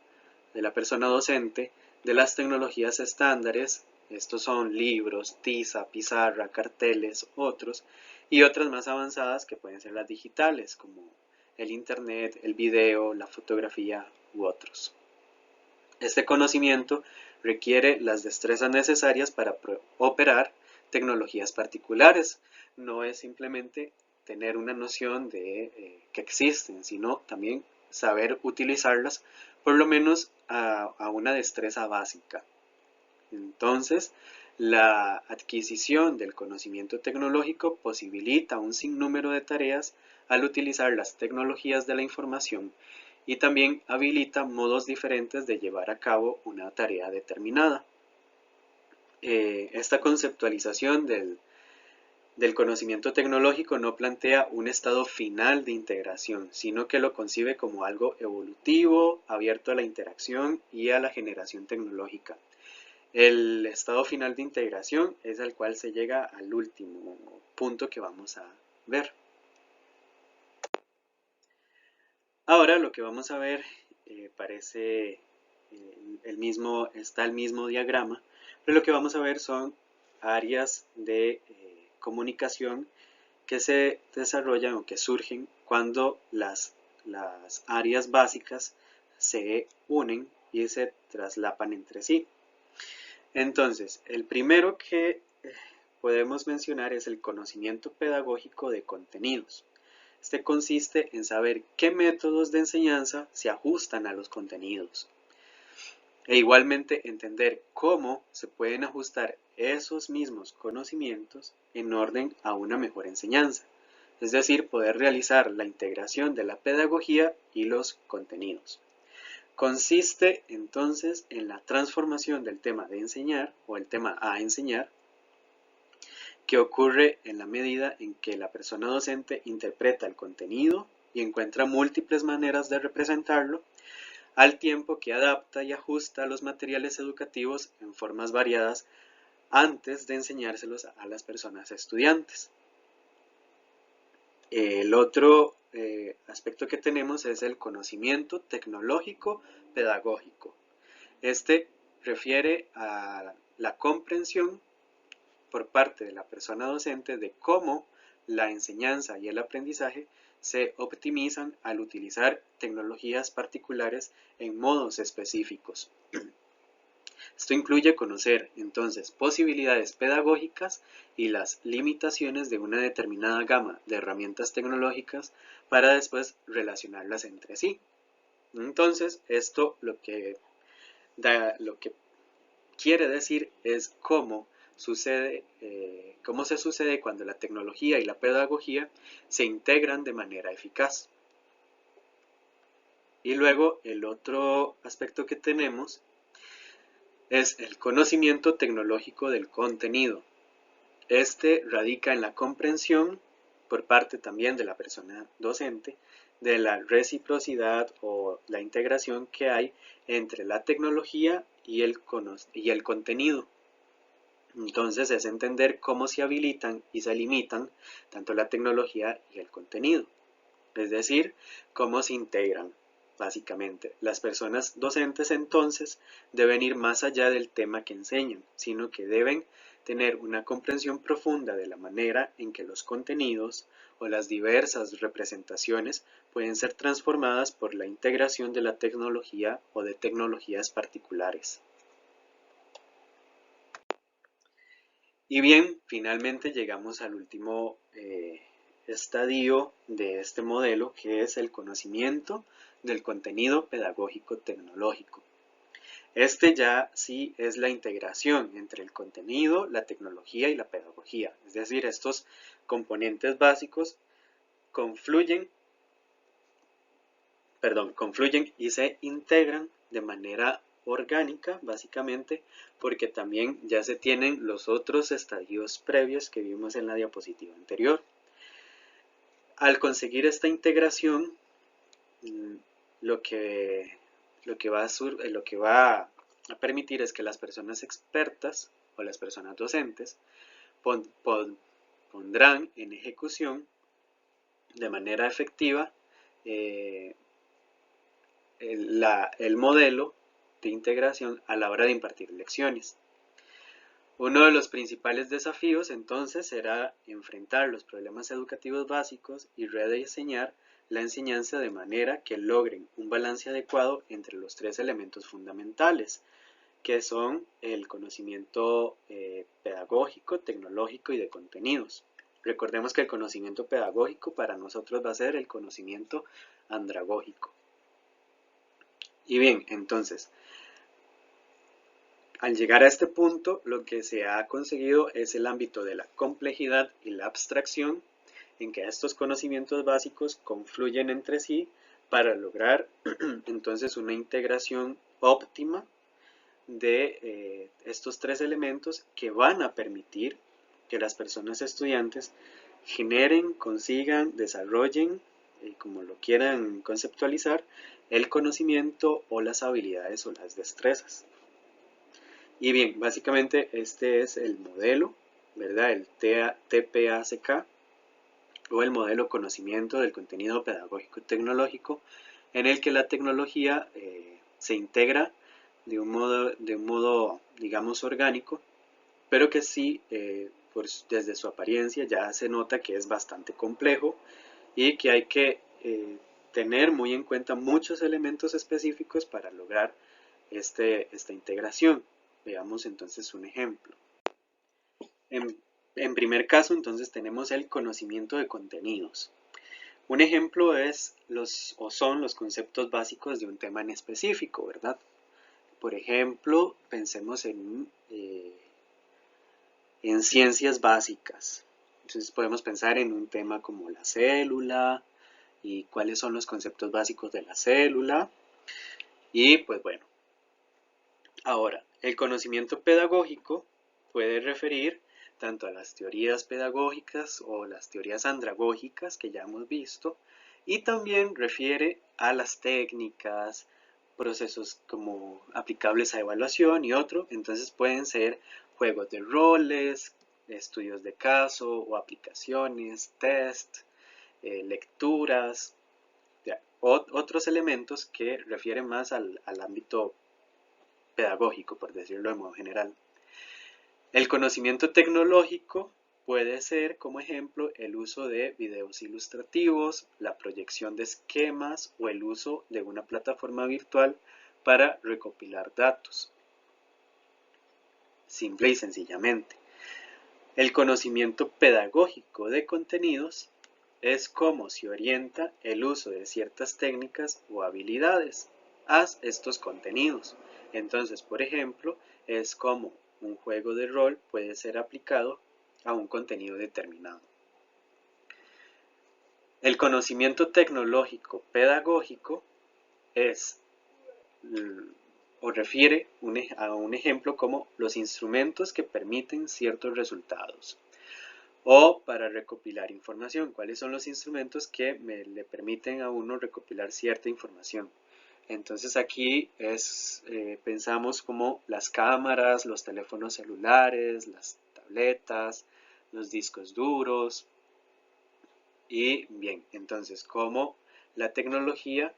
docente de las tecnologías estándares. Estos son libros, tiza, pizarra, carteles, otros, y otras más avanzadas que pueden ser las digitales, como el internet, el video, la fotografía u otros. Este conocimiento requiere las destrezas necesarias para operar tecnologías particulares. No es simplemente tener una noción de que existen, sino también saber utilizarlas, por lo menos a una destreza básica. Entonces, la adquisición del conocimiento tecnológico posibilita un sinnúmero de tareas al utilizar las tecnologías de la información y también habilita modos diferentes de llevar a cabo una tarea determinada. Esta conceptualización del conocimiento tecnológico no plantea un estado final de integración, sino que lo concibe como algo evolutivo, abierto a la interacción y a la generación tecnológica. El estado final de integración es al cual se llega al último punto que vamos a ver. Ahora lo que vamos a ver parece está el mismo diagrama, pero lo que vamos a ver son áreas de comunicación que se desarrollan o que surgen cuando las áreas básicas se unen y se traslapan entre sí. Entonces, el primero que podemos mencionar es el conocimiento pedagógico de contenidos. Este consiste en saber qué métodos de enseñanza se ajustan a los contenidos e igualmente entender cómo se pueden ajustar esos mismos conocimientos en orden a una mejor enseñanza, es decir, poder realizar la integración de la pedagogía y los contenidos. Consiste entonces en la transformación del tema de enseñar o el tema a enseñar, que ocurre en la medida en que la persona docente interpreta el contenido y encuentra múltiples maneras de representarlo, al tiempo que adapta y ajusta los materiales educativos en formas variadas antes de enseñárselos a las personas estudiantes. El otro aspecto que tenemos es el conocimiento tecnológico pedagógico. Este refiere a la comprensión por parte de la persona docente de cómo la enseñanza y el aprendizaje se optimizan al utilizar tecnologías particulares en modos específicos. Esto incluye conocer entonces posibilidades pedagógicas y las limitaciones de una determinada gama de herramientas tecnológicas para después relacionarlas entre sí. Entonces, esto lo que quiere decir es cómo se sucede cuando la tecnología y la pedagogía se integran de manera eficaz. Y luego el otro aspecto que tenemos es el conocimiento tecnológico del contenido. Este radica en la comprensión, por parte también de la persona docente, de la reciprocidad o la integración que hay entre la tecnología y el contenido. Entonces es entender cómo se habilitan y se limitan tanto la tecnología y el contenido, es decir, cómo se integran. Básicamente, las personas docentes entonces deben ir más allá del tema que enseñan, sino que deben tener una comprensión profunda de la manera en que los contenidos o las diversas representaciones pueden ser transformadas por la integración de la tecnología o de tecnologías particulares. Y bien, finalmente llegamos al último estadio de este modelo, que es el conocimiento del contenido pedagógico tecnológico. Este ya sí es la integración entre el contenido, la tecnología y la pedagogía. Es decir, estos componentes básicos confluyen y se integran de manera orgánica, básicamente, porque también ya se tienen los otros estadios previos que vimos en la diapositiva anterior. Al conseguir esta integración, lo que va a permitir es que las personas expertas o las personas docentes pondrán en ejecución de manera efectiva el modelo de integración a la hora de impartir lecciones. Uno de los principales desafíos entonces será enfrentar los problemas educativos básicos y rediseñar la enseñanza de manera que logren un balance adecuado entre los tres elementos fundamentales, que son el conocimiento pedagógico, tecnológico y de contenidos. Recordemos que el conocimiento pedagógico para nosotros va a ser el conocimiento andragógico. Y bien, entonces, al llegar a este punto, lo que se ha conseguido es el ámbito de la complejidad y la abstracción, en que estos conocimientos básicos confluyen entre sí para lograr entonces una integración óptima de estos tres elementos que van a permitir que las personas estudiantes generen, consigan, desarrollen, como lo quieran conceptualizar, el conocimiento o las habilidades o las destrezas. Y bien, básicamente este es el modelo, ¿verdad? El TPACK o el modelo conocimiento del contenido pedagógico y tecnológico, en el que la tecnología se integra de un modo, digamos, orgánico, pero que sí, pues desde su apariencia ya se nota que es bastante complejo y que hay que tener muy en cuenta muchos elementos específicos para lograr esta integración. Veamos entonces un ejemplo. En primer caso, entonces tenemos el conocimiento de contenidos. Un ejemplo es son los conceptos básicos de un tema en específico, ¿verdad? Por ejemplo, pensemos en ciencias básicas. Entonces podemos pensar en un tema como la célula y cuáles son los conceptos básicos de la célula. Y pues bueno, ahora, el conocimiento pedagógico puede referir tanto a las teorías pedagógicas o las teorías andragógicas que ya hemos visto, y también refiere a las técnicas, procesos como aplicables a evaluación y otro. Entonces pueden ser juegos de roles, estudios de caso o aplicaciones, test, lecturas, otros elementos que refieren más al ámbito pedagógico, por decirlo de modo general. El conocimiento tecnológico puede ser, como ejemplo, el uso de videos ilustrativos, la proyección de esquemas o el uso de una plataforma virtual para recopilar datos. Simple y sencillamente. El conocimiento pedagógico de contenidos es cómo se orienta el uso de ciertas técnicas o habilidades a estos contenidos. Entonces, por ejemplo, es como un juego de rol puede ser aplicado a un contenido determinado. El conocimiento tecnológico pedagógico es o refiere a un ejemplo como los instrumentos que permiten ciertos resultados. O para recopilar información, cuáles son los instrumentos que le permiten a uno recopilar cierta información. Entonces aquí pensamos como las cámaras, los teléfonos celulares, las tabletas, los discos duros. Y bien, entonces como la tecnología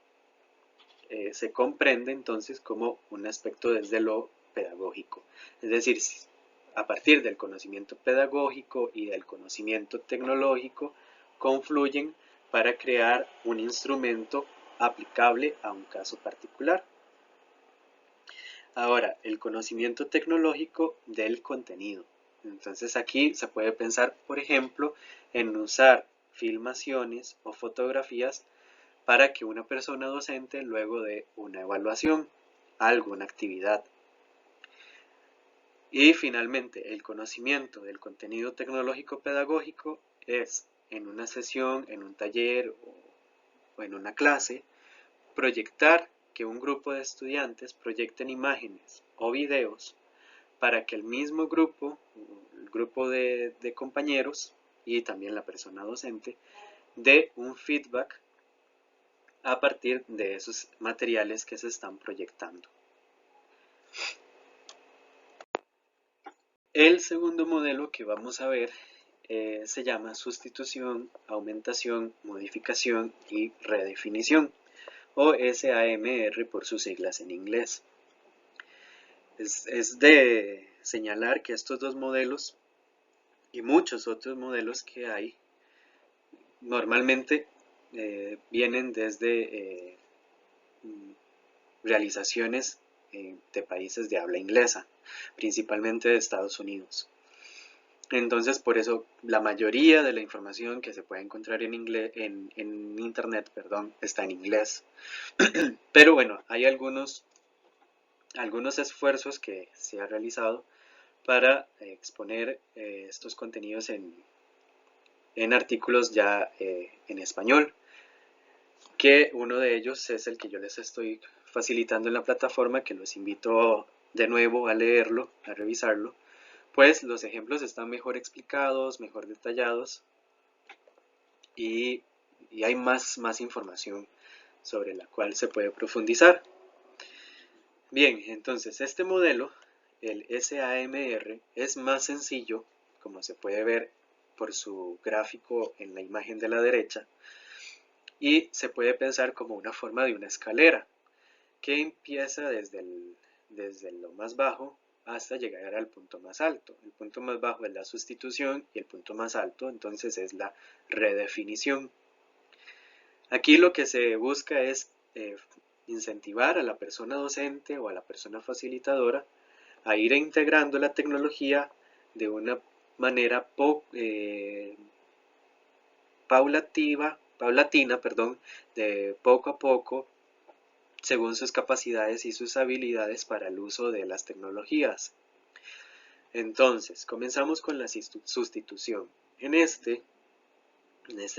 se comprende entonces como un aspecto desde lo pedagógico. Es decir, a partir del conocimiento pedagógico y del conocimiento tecnológico confluyen para crear un instrumento aplicable a un caso particular. Ahora, el conocimiento tecnológico del contenido. Entonces aquí se puede pensar, por ejemplo, en usar filmaciones o fotografías para que una persona docente luego de una evaluación, alguna actividad. Y finalmente, el conocimiento del contenido tecnológico pedagógico es en una sesión, en un taller o en una clase, proyectar que un grupo de estudiantes proyecten imágenes o videos para que el mismo grupo, el grupo de compañeros y también la persona docente, dé un feedback a partir de esos materiales que se están proyectando. El segundo modelo que vamos a ver se llama sustitución, aumentación, modificación y redefinición, o SAMR por sus siglas en inglés. Es de señalar que estos dos modelos y muchos otros modelos que hay normalmente vienen desde realizaciones de países de habla inglesa, principalmente de Estados Unidos. Entonces, por eso la mayoría de la información que se puede encontrar en internet, está en inglés. Pero bueno, hay algunos esfuerzos que se han realizado para exponer estos contenidos en artículos ya en español, que uno de ellos es el que yo les estoy facilitando en la plataforma, que los invito de nuevo a leerlo, a revisarlo, pues los ejemplos están mejor explicados, mejor detallados y, hay más información sobre la cual se puede profundizar. Bien, entonces este modelo, el SAMR, es más sencillo, como se puede ver por su gráfico en la imagen de la derecha, y se puede pensar como una forma de una escalera que empieza desde lo más bajo hasta llegar al punto más alto. El punto más bajo es la sustitución y el punto más alto entonces es la redefinición. Aquí lo que se busca es incentivar a la persona docente o a la persona facilitadora a ir integrando la tecnología de una manera paulatina, de poco a poco, según sus capacidades y sus habilidades para el uso de las tecnologías. Entonces, comenzamos con la sustitución. En este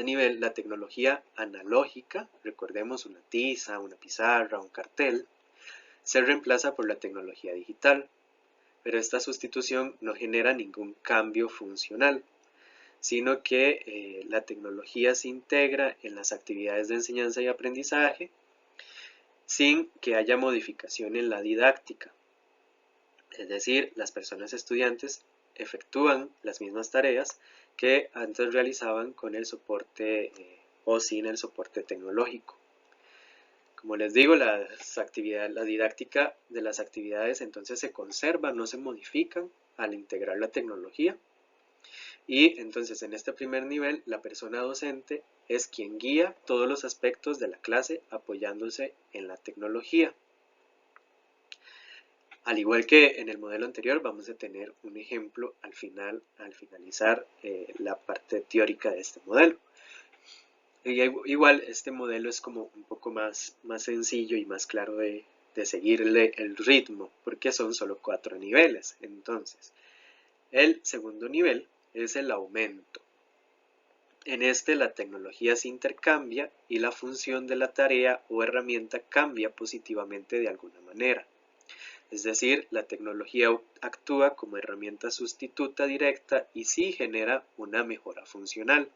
nivel, la tecnología analógica, recordemos una tiza, una pizarra, un cartel, se reemplaza por la tecnología digital, pero esta sustitución no genera ningún cambio funcional, sino que la tecnología se integra en las actividades de enseñanza y aprendizaje sin que haya modificación en la didáctica. Es decir, las personas estudiantes efectúan las mismas tareas que antes realizaban con el soporte o sin el soporte tecnológico. Como les digo, la didáctica de las actividades entonces se conserva, no se modifican al integrar la tecnología. Y entonces en este primer nivel, la persona docente es quien guía todos los aspectos de la clase apoyándose en la tecnología. Al igual que en el modelo anterior, vamos a tener un ejemplo al finalizar la parte teórica de este modelo. Igual este modelo es como un poco más sencillo y más claro de seguirle el ritmo, porque son solo 4 niveles. Entonces, el segundo nivel es el aumento. En este la tecnología se intercambia y la función de la tarea o herramienta cambia positivamente de alguna manera. Es decir, la tecnología actúa como herramienta sustituta directa y sí genera una mejora funcional.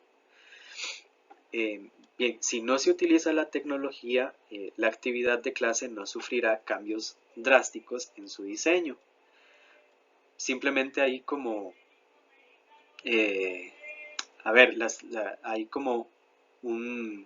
Bien, si no se utiliza la tecnología, la actividad de clase no sufrirá cambios drásticos en su diseño. Simplemente hay como, hay como un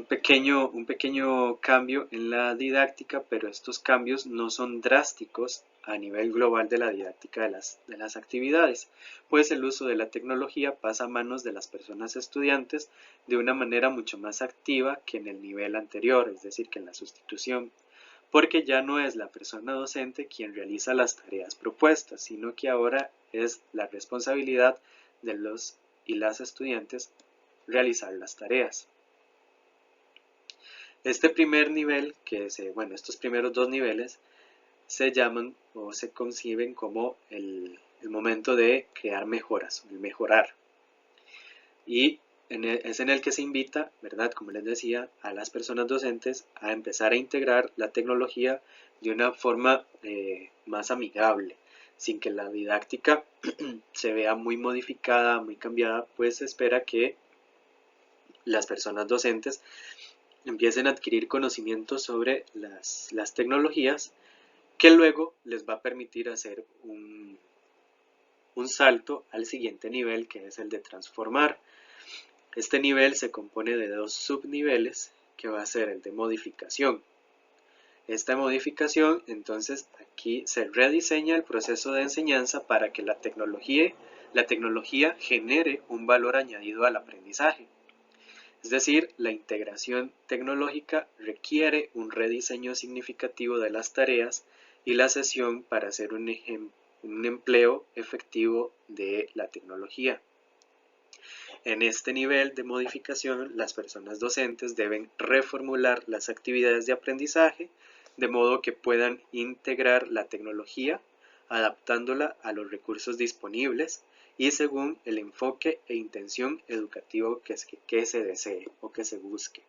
pequeño cambio en la didáctica, pero estos cambios no son drásticos a nivel global de la didáctica de las actividades, pues el uso de la tecnología pasa a manos de las personas estudiantes de una manera mucho más activa que en el nivel anterior, es decir, que en la sustitución, porque ya no es la persona docente quien realiza las tareas propuestas, sino que ahora es la responsabilidad de los y las estudiantes realizar las tareas. Este primer nivel, estos primeros dos niveles se llaman o se conciben como el momento de crear mejoras, el mejorar. Y es en el que se invita, ¿verdad? Como les decía, a las personas docentes a empezar a integrar la tecnología de una forma más amigable, sin que la didáctica se vea muy modificada, muy cambiada, pues se espera que las personas docentes empiecen a adquirir conocimientos sobre las tecnologías que luego les va a permitir hacer un salto al siguiente nivel, que es el de transformar. Este nivel se compone de dos subniveles, que va a ser el de modificación. Esta modificación, entonces, aquí se rediseña el proceso de enseñanza para que la tecnología genere un valor añadido al aprendizaje. Es decir, la integración tecnológica requiere un rediseño significativo de las tareas y la sesión para hacer un empleo efectivo de la tecnología. En este nivel de modificación, las personas docentes deben reformular las actividades de aprendizaje de modo que puedan integrar la tecnología, adaptándola a los recursos disponibles y según el enfoque e intención educativo que se desee o que se busque.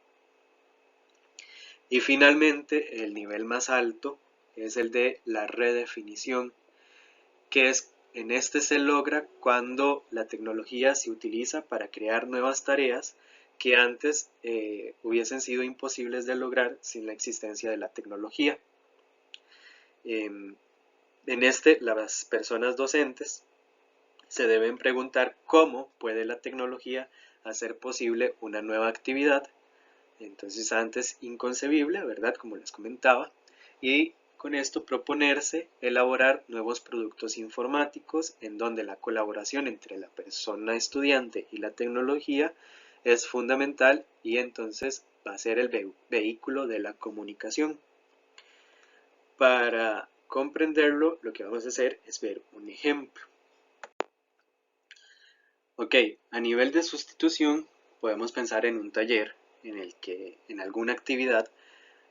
Y finalmente, el nivel más alto es el de la redefinición, que en este se logra cuando la tecnología se utiliza para crear nuevas tareas que antes hubiesen sido imposibles de lograr sin la existencia de la tecnología. En este, las personas docentes se deben preguntar cómo puede la tecnología hacer posible una nueva actividad, entonces antes inconcebible, ¿verdad? Como les comentaba, y con esto proponerse elaborar nuevos productos informáticos en donde la colaboración entre la persona estudiante y la tecnología es fundamental y entonces va a ser el vehículo de la comunicación. Para comprenderlo, lo que vamos a hacer es ver un ejemplo. Ok, a nivel de sustitución podemos pensar en un taller en el que en alguna actividad,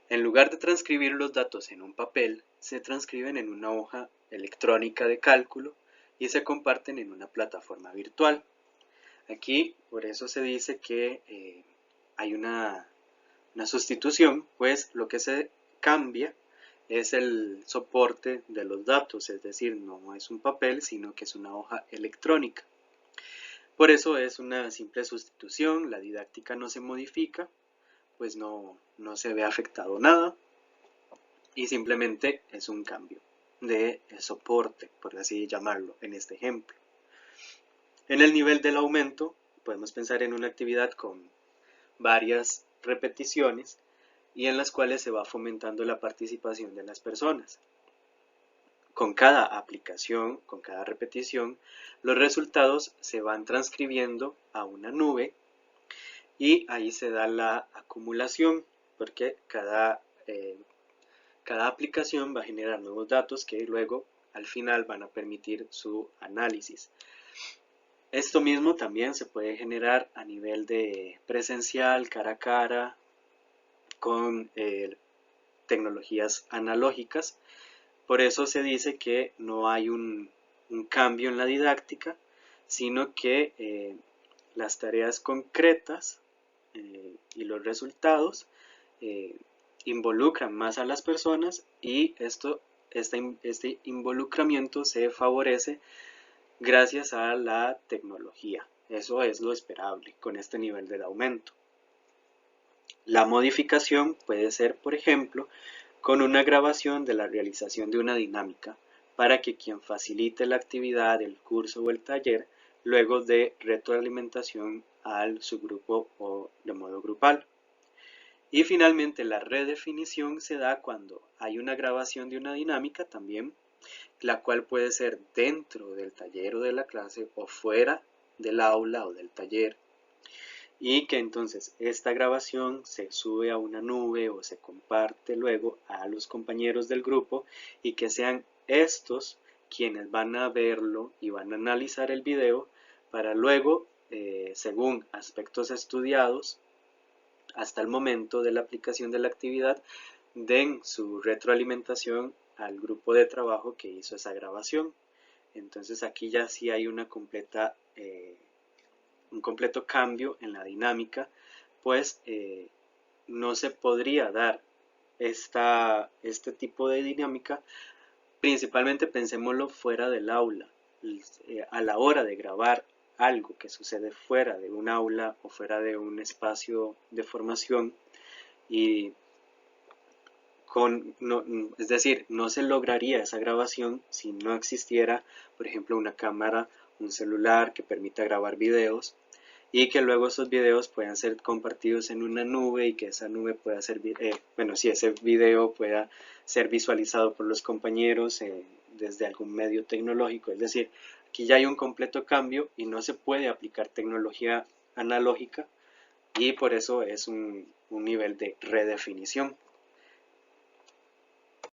en lugar de transcribir los datos en un papel, se transcriben en una hoja electrónica de cálculo y se comparten en una plataforma virtual. Aquí por eso se dice que hay una sustitución, pues lo que se cambia es el soporte de los datos, es decir, no es un papel, sino que es una hoja electrónica. Por eso es una simple sustitución, la didáctica no se modifica, pues no se ve afectado nada y simplemente es un cambio de soporte, por así llamarlo, en este ejemplo. En el nivel del aumento, podemos pensar en una actividad con varias repeticiones y en las cuales se va fomentando la participación de las personas. Con cada aplicación, con cada repetición, los resultados se van transcribiendo a una nube y ahí se da la acumulación porque cada aplicación va a generar nuevos datos que luego al final van a permitir su análisis. Esto mismo también se puede generar a nivel de presencial, cara a cara, con tecnologías analógicas. Por eso se dice que no hay un cambio en la didáctica, sino que las tareas concretas y los resultados involucran más a las personas y este involucramiento se favorece gracias a la tecnología. Eso es lo esperable con este nivel de aumento. La modificación puede ser, por ejemplo, con una grabación de la realización de una dinámica para que quien facilite la actividad, el curso o el taller, luego dé retroalimentación al subgrupo o de modo grupal. Y finalmente la redefinición se da cuando hay una grabación de una dinámica también, la cual puede ser dentro del taller o de la clase o fuera del aula o del taller, y que entonces esta grabación se sube a una nube o se comparte luego a los compañeros del grupo y que sean estos quienes van a verlo y van a analizar el video para luego, según aspectos estudiados hasta el momento de la aplicación de la actividad, den su retroalimentación al grupo de trabajo que hizo esa grabación. Entonces aquí ya sí hay una un completo cambio en la dinámica, pues no se podría dar este tipo de dinámica, principalmente pensémoslo fuera del aula, a la hora de grabar algo que sucede fuera de un aula o fuera de un espacio de formación y es decir, no se lograría esa grabación si no existiera, por ejemplo, una cámara, un celular que permita grabar videos y que luego esos videos puedan ser compartidos en una nube y que esa nube pueda ser, ese video pueda ser visualizado por los compañeros desde algún medio tecnológico. Es decir, aquí ya hay un completo cambio y no se puede aplicar tecnología analógica y por eso es un nivel de redefinición.